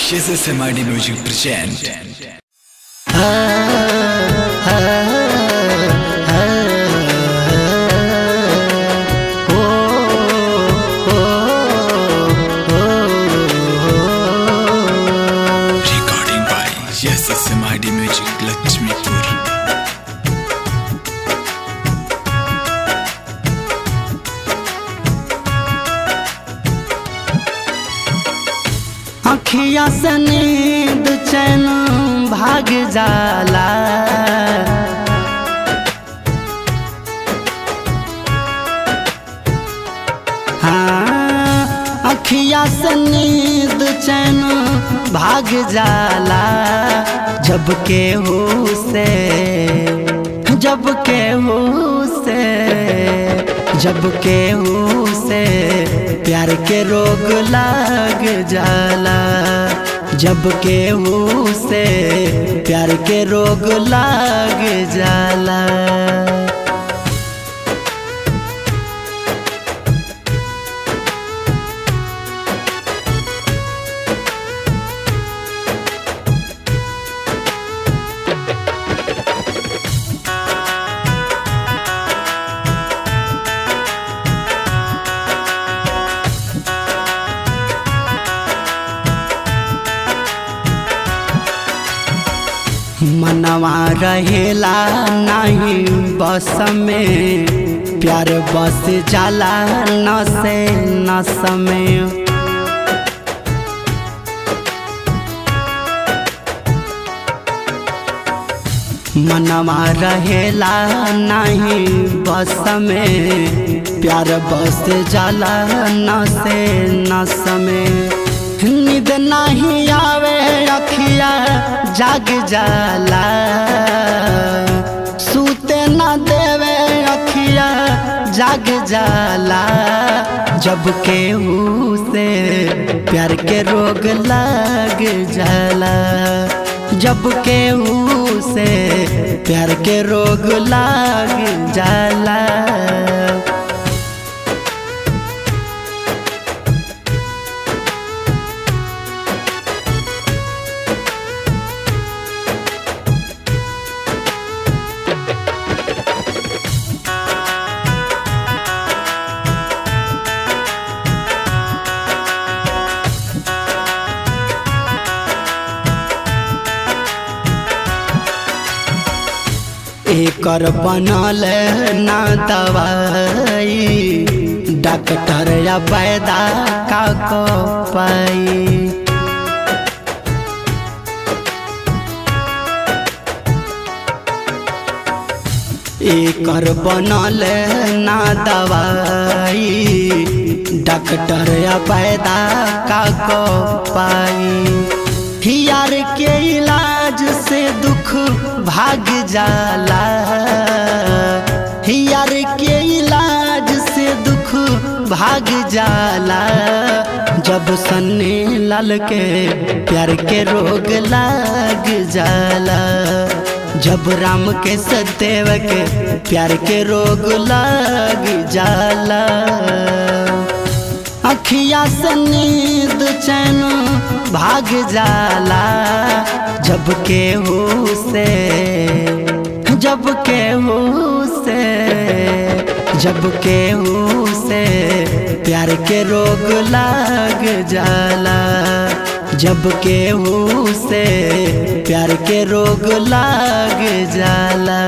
SMID Music present. Recording by SMID Music Lakshmipur. अखिया से नींद चैन भाग जाला, हाँ अखिया से नींद चैन भाग जाला। जब केहू से प्यार के रोग लाग जाला। जब केहू से प्यार के रोग लाग जाला। मनवा रहेला नहीं बस में, प्यार बस जाला नसे नस में। मनवा रहेला नहीं बस में, प्यार बस जाला नसे नस में। नींद नहीं आवे अखिया जाग जाला, सूते न देवे अखिया जाग जाला। जब केहू से प्यार के रोग लाग जाला। जब केहू से प्यार के रोग लाग जाला। एकर बनल ना दवाई, डॉक्टर या पैदा का को पाई। एकर बनल ना दवाई, डॉक्टर या पैदा का को पाई। यार के इलाज से दुख भाग जाला। यार के इलाज से दुख भाग जाला। जब सन्नी लाल के प्यार के रोग लाग जाला। जब राम के सदेव के प्यार के रोग लाग जाला। अखिया से नींद चैन भाग जाला। जब केहू से प्यार के रोग लाग जाला। जब केहू से प्यार के रोग लाग जाला।